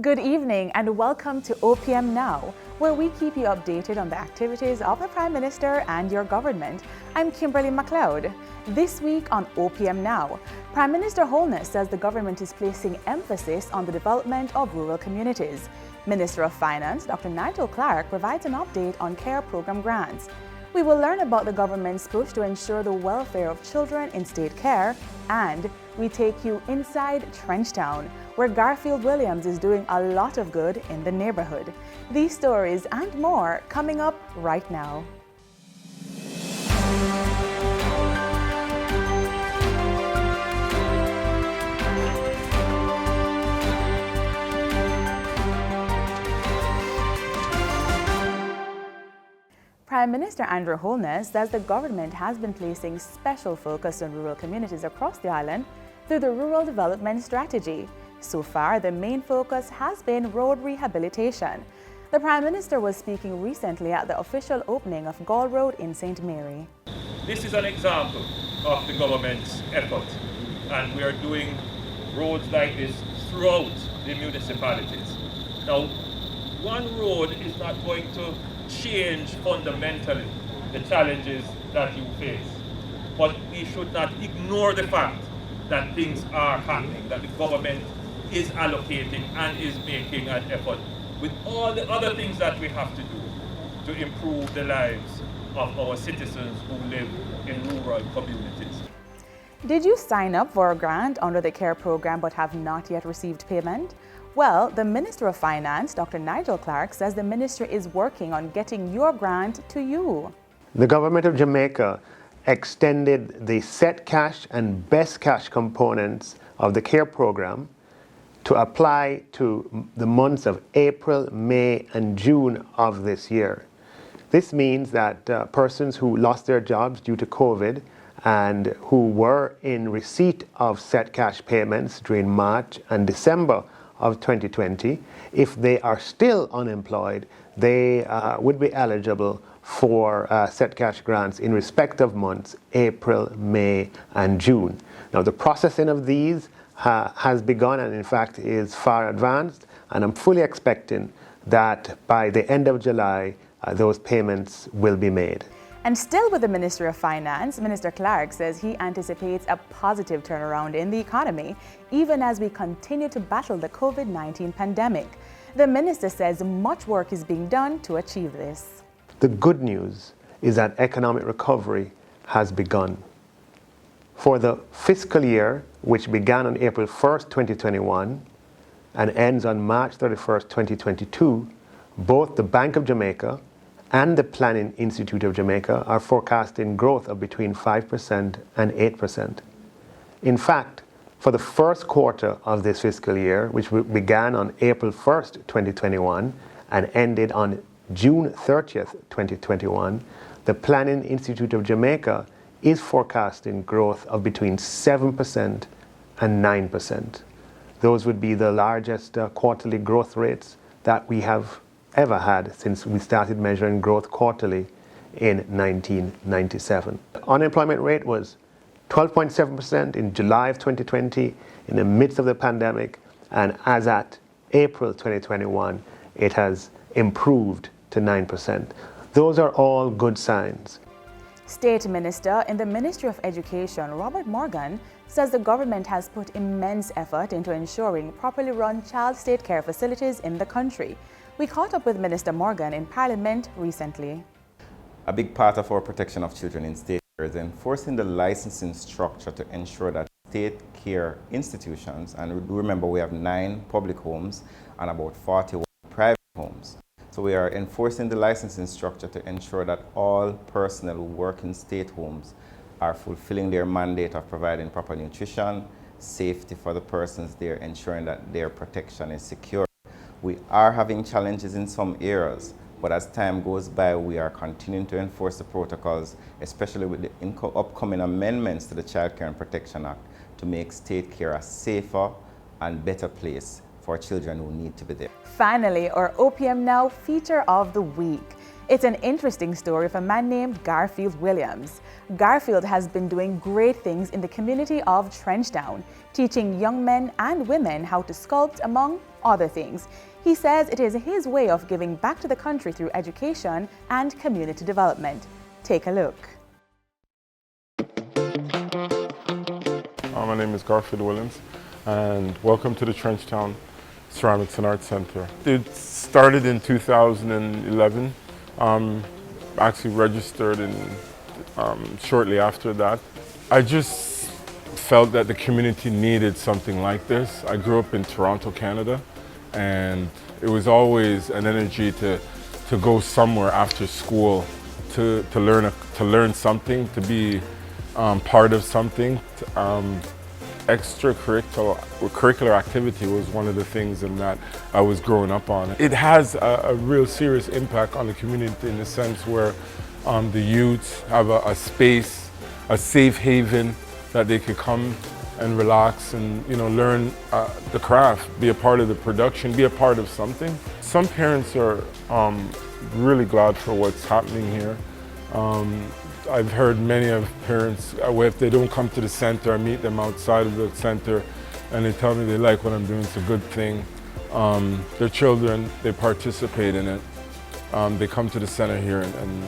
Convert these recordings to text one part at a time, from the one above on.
Good evening and welcome to Opm Now, where we keep you updated on the activities of the Prime Minister and your government. I'm Kimberly MacLeod. This week on Opm Now, Prime Minister Holness says the government is placing emphasis on the development of rural communities. Minister of Finance, Dr. Nigel Clark, provides an update on care program grants. We will learn about the government's push to ensure the welfare of children in state care, and we take you inside Trenchtown, where Garfield Williams is doing a lot of good in the neighborhood. These stories and more coming up right now. Prime Minister Andrew Holness says the government has been placing special focus on rural communities across the island through the Rural Development Strategy. So far, the main focus has been road rehabilitation. The Prime Minister was speaking recently at the official opening of Gall Road in St. Mary. This is an example of the government's effort, and we are doing roads like this throughout the municipalities. Now, one road is not going to change fundamentally the challenges that you face, but we should not ignore the fact that things are happening, that the government is allocating and is making an effort with all the other things that we have to do to improve the lives of our citizens who live in rural communities. Did you sign up for a grant under the CARE program but have not yet received payment? Well, the Minister of Finance, Dr. Nigel Clark, says the ministry is working on getting your grant to you. The government of Jamaica extended the set cash and best cash components of the CARE program to apply to the months of April, May, and June of this year. This means that persons who lost their jobs due to COVID and who were in receipt of set cash payments during March and December of 2020, if they are still unemployed, they would be eligible for set cash grants in respective months, April, May, and June. Now, the processing of these has begun and in fact is far advanced, and I'm fully expecting that by the end of July, those payments will be made. And still with the Ministry of Finance, Minister Clark says he anticipates a positive turnaround in the economy, even as we continue to battle the COVID-19 pandemic. The minister says much work is being done to achieve this. The good news is that economic recovery has begun. For the fiscal year, which began on April 1st, 2021, and ends on March 31st, 2022, both the Bank of Jamaica and the Planning Institute of Jamaica are forecasting growth of between 5% and 8%. In fact, for the first quarter of this fiscal year, which began on April 1st, 2021, and ended on June 30th, 2021, the Planning Institute of Jamaica is forecasting growth of between 7% and 9%. Those would be the largest quarterly growth rates that we have ever had since we started measuring growth quarterly in 1997. The unemployment rate was 12.7% in July of 2020 in the midst of the pandemic, and as at April 2021, it has improved to 9%. Those are all good signs. State Minister in the Ministry of Education, Robert Morgan, says the government has put immense effort into ensuring properly run child state care facilities in the country. We caught up with Minister Morgan in Parliament recently. A big part of our protection of children in state care is enforcing the licensing structure to ensure that state care institutions, and remember we have 9 public homes and about 41 private homes. So we are enforcing the licensing structure to ensure that all personnel who work in state homes are fulfilling their mandate of providing proper nutrition, safety for the persons there, ensuring that their protection is secure. We are having challenges in some areas, but as time goes by, we are continuing to enforce the protocols, especially with the upcoming amendments to the Child Care and Protection Act to make state care a safer and better place for children who need to be there. Finally, our OPM Now feature of the week. It's an interesting story of a man named Garfield Williams. Garfield has been doing great things in the community of Trenchtown, teaching young men and women how to sculpt, among other things. He says it is his way of giving back to the country through education and community development. Take a look. My name is Garfield Williams, and welcome to the Trenchtown Ceramics and Arts Center. It started in 2011, actually registered shortly after that. I just felt that the community needed something like this. I grew up in Toronto, Canada, and it was always an energy to go somewhere after school to learn something, to be part of something. Extracurricular activity was one of the things in that I was growing up on. It has a real serious impact on the community in the sense where the youth have a space, a safe haven that they could come and relax and learn the craft, be a part of the production, be a part of something. Some parents are really glad for what's happening here. I've heard many of parents, if they don't come to the center, I meet them outside of the center and they tell me they like what I'm doing, it's a good thing. Their children, they participate in it. They come to the center here and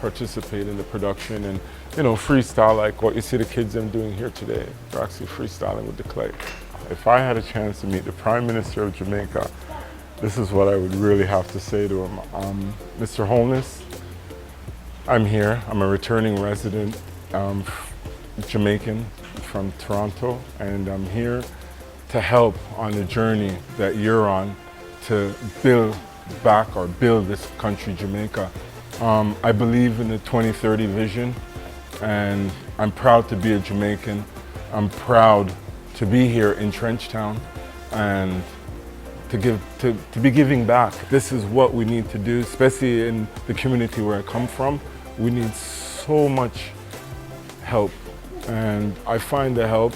participate in the production and freestyle like what you see the kids I'm doing here today. They're actually freestyling with the clay. If I had a chance to meet the Prime Minister of Jamaica, this is what I would really have to say to him. Mr. Holness, I'm here. I'm a returning resident, Jamaican from Toronto, and I'm here to help on the journey that you're on to build back or build this country, Jamaica. I believe in the 2030 vision, and I'm proud to be a Jamaican. I'm proud to be here in Trenchtown and to be giving back. This is what we need to do, especially in the community where I come from. We need so much help, and I find the help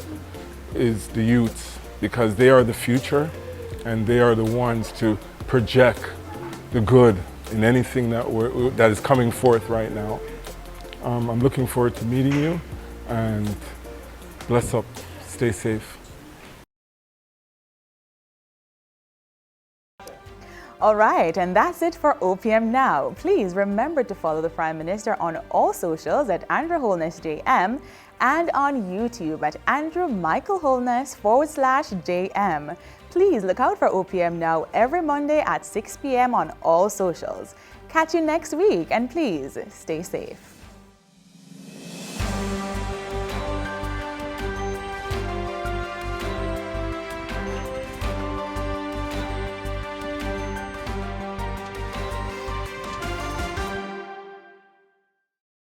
is the youth, because they are the future and they are the ones to project the good in anything that is coming forth right now. I'm looking forward to meeting you, and bless up, stay safe. All right, and that's it for OPM Now. Please remember to follow the Prime Minister on all socials at Andrew Holness JM and on YouTube at Andrew Michael Holness /JM. Please look out for OPM Now every Monday at 6 p.m. on all socials. Catch you next week, and please stay safe.